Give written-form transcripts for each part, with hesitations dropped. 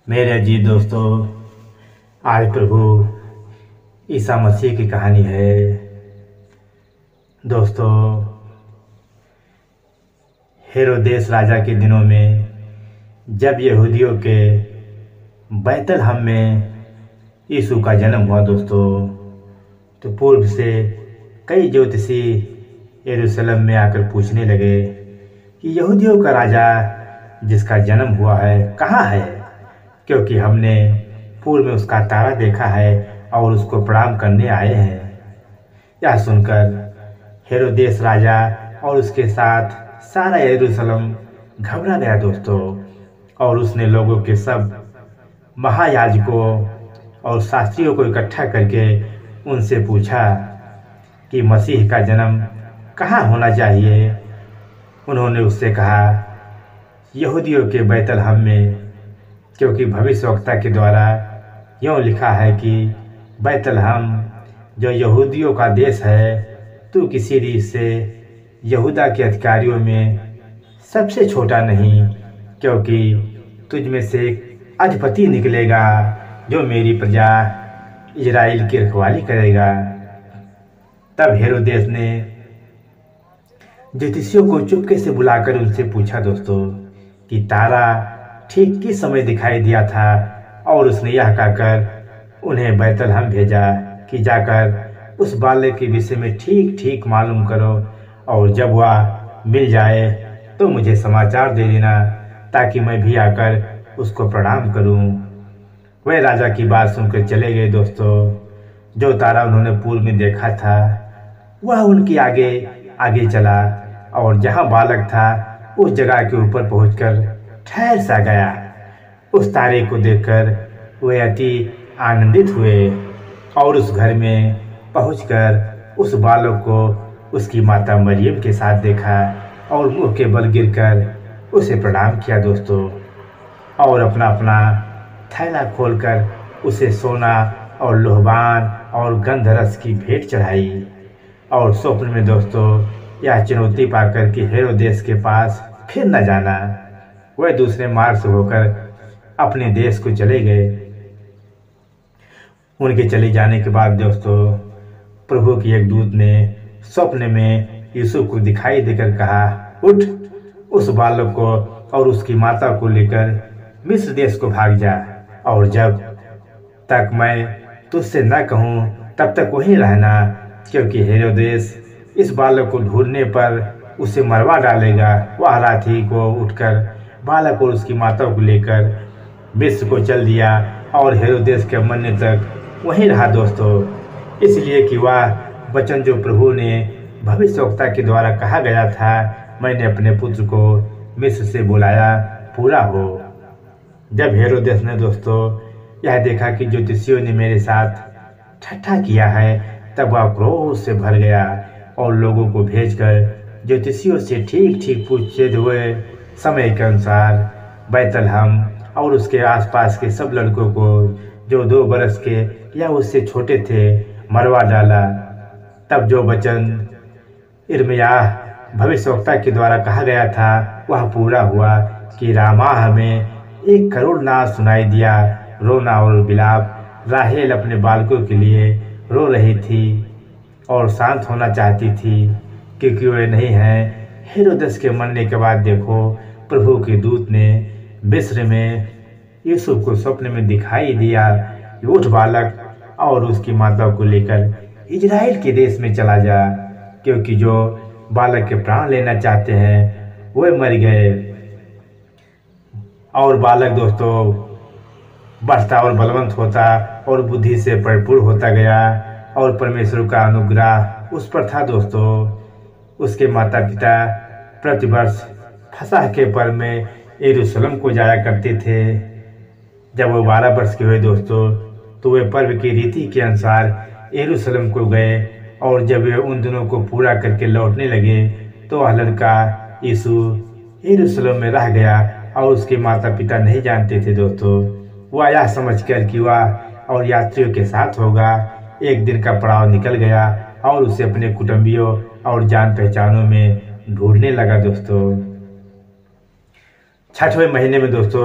मेरे अजीज दोस्तों, आज प्रभु ईसा मसीह की कहानी है। दोस्तों, हेरोदेस राजा के दिनों में जब यहूदियों के बैतलहम में यीशु का जन्म हुआ दोस्तों, तो पूर्व से कई ज्योतिषी यरूशलेम में आकर पूछने लगे कि यहूदियों का राजा जिसका जन्म हुआ है कहाँ है, क्योंकि हमने पूर्व में उसका तारा देखा है और उसको प्रणाम करने आए हैं। यह सुनकर हेरोदेस राजा और उसके साथ सारा यरूशलेम घबरा गया दोस्तों, और उसने लोगों के सब महायाजकों और शास्त्रियों को इकट्ठा करके उनसे पूछा कि मसीह का जन्म कहाँ होना चाहिए। उन्होंने उससे कहा यहूदियों के बैतलहम में, क्योंकि भविष्यवक्ता के द्वारा यूँ लिखा है कि बैतलहम जो यहूदियों का देश है, तू किसी रीत से यहूदा के अधिकारियों में सबसे छोटा नहीं, क्योंकि तुझ में से एक अधिपति निकलेगा जो मेरी प्रजा इजराइल की रखवाली करेगा। तब हेरोदेस ने ज्योतिषियों को चुपके से बुलाकर उनसे पूछा दोस्तों कि तारा ठीक किस समय दिखाई दिया था, और उसने यह कहकर उन्हें बैतलहम भेजा कि जाकर उस बालक के विषय में ठीक ठीक मालूम करो, और जब वह मिल जाए तो मुझे समाचार दे देना, ताकि मैं भी आकर उसको प्रणाम करूं। वह राजा की बात सुनकर चले गए दोस्तों। जो तारा उन्होंने पूर्व में देखा था वह उनके आगे आगे चला, और जहां बालक था उस जगह के ऊपर पहुंचकर ठहर सा गया। उस तारे को देखकर वे अति आनंदित हुए, और उस घर में पहुंचकर उस बालक को उसकी माता मरियम के साथ देखा, और मुंह के बल गिरकर उसे प्रणाम किया दोस्तों, और अपना अपना थैला खोलकर उसे सोना और लोहबान और गंधरस की भेंट चढ़ाई। और स्वप्न में दोस्तों यह चुनौती पाकर कि हेरोदेस के पास फिर न जाना, वह दूसरे मार्ग से होकर अपने देश को चले गए। उनके चले जाने के बाद दोस्तों प्रभु की एक दूत ने स्वप्न में यीशु को दिखाई देकर कहा, उठ, उस बालक को और उसकी माता को लेकर मिस्र देश को भाग जा, और जब तक मैं तुझसे न कहूँ तब तक वहीं रहना, क्योंकि हेरोदेस इस बालक को ढूंढने पर उसे मरवा डालेगा। वह रात ही को उठकर बालक और उसकी माता को लेकर मिस्र को चल दिया, और हेरोदेस के मरने तक वहीं रहा दोस्तों, इसलिए कि वह वचन जो प्रभु ने भविष्यवक्ता के द्वारा कहा गया था, मैंने अपने पुत्र को मिस्र से बुलाया, पूरा हो। जब हेरोदेस ने दोस्तों यह देखा कि ज्योतिषियों ने मेरे साथ ठट्ठा किया है, तब वह क्रोध से भर गया, और लोगों को भेजकर ज्योतिषियों से ठीक ठीक पूछते हुए समय के अनुसार बैतलहम और उसके आसपास के सब लड़कों को जो 2 बरस के या उससे छोटे थे मरवा डाला। तब जो वचन यिर्मयाह भविष्यवक्ता के द्वारा कहा गया था वह पूरा हुआ कि रामाह में 1 करोड़ नाद सुनाई दिया, रोना और विलाप। राहेल अपने बालकों के लिए रो रही थी और शांत होना चाहती थी, क्योंकि वे नहीं हैं। हेरोदेस के मरने के बाद देखो प्रभु के दूत ने मिस्र में यूसुफ को स्वप्न में दिखाई दिया, उठ बालक और उसकी माता को लेकर इजराइल के देश में चला जा, क्योंकि जो बालक के प्राण लेना चाहते हैं वे मर गए। और बालक दोस्तों बढ़ता और बलवंत होता और बुद्धि से परिपूर्ण होता गया, और परमेश्वर का अनुग्रह उस पर था दोस्तों। उसके माता पिता प्रतिवर्ष फसह के पर्व में यरूशलेम को जाया करते थे। जब वो 12 वर्ष के हुए दोस्तों, तो वे पर्व की रीति के अनुसार यरूशलेम को गए, और जब वे उन दिनों को पूरा करके लौटने लगे तो वह लड़का यीशु यरूशलेम में रह गया, और उसके माता पिता नहीं जानते थे दोस्तों। वह यह समझकर कि वह और यात्रियों के साथ होगा। एक दिन का पड़ाव निकल गया, और उसे अपने कुटुंबियों और जान पहचानों में ढूंढने लगा दोस्तों। 6वें महीने में दोस्तों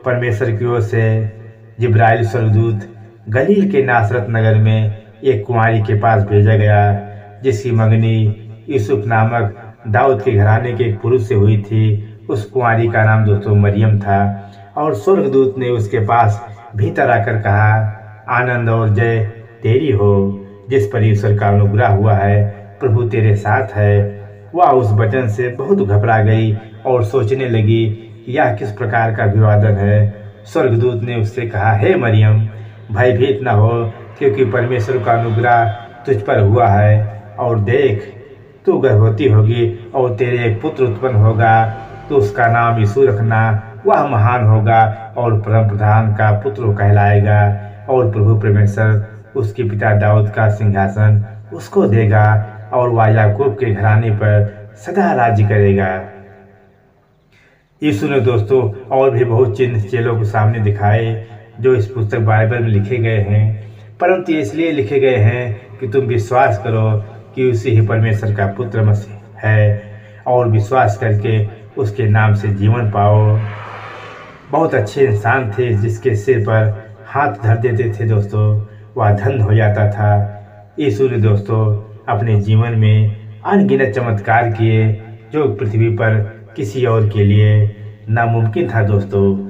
परमेश्वर की ओर से जिब्राइल स्वर्गदूत गलील के नासरत नगर में एक कुंवारी के पास भेजा गया, जिसकी मंगनी यूसुफ नामक दाऊद के घराने के एक पुरुष से हुई थी। उस कुंवारी का नाम दोस्तों मरियम था। और स्वर्गदूत ने उसके पास भीतर आकर कहा, आनंद और जय तेरी हो, जिस पर ईश्वर का अनुग्रह हुआ है, प्रभु तेरे साथ है। वह उस वचन से बहुत घबरा गई और सोचने लगी कि यह किस प्रकार का अभिवादन है। स्वर्गदूत ने उससे कहा, हे मरियम, भयभीत न हो, क्योंकि परमेश्वर का अनुग्रह तुझ पर हुआ है। और देख, तू गर्भवती होगी और तेरे एक पुत्र उत्पन्न होगा, तो उसका नाम यीशु रखना। वह महान होगा और परम प्रधान का पुत्र कहलाएगा। और प्रभु परमेश्वर उसके पिता दाऊद का सिंहासन उसको देगा और वह याकूब के घराने पर सदा राज्य करेगा। यीशु ने दोस्तों और भी बहुत चिन्ह चेलों को सामने दिखाए, जो इस पुस्तक बाइबल में लिखे गए हैं, परंतु इसलिए लिखे गए हैं कि तुम विश्वास करो कि उसी ही परमेश्वर का पुत्र मसीह है और विश्वास करके उसके नाम से जीवन पाओ। बहुत अच्छे इंसान थे, जिसके सिर पर हाथ धर देते थे दोस्तों, वह धन्य हो जाता था। यीशु ने दोस्तों अपने जीवन में अनगिनत चमत्कार किए, जो पृथ्वी पर किसी और के लिए नामुमकिन था दोस्तों।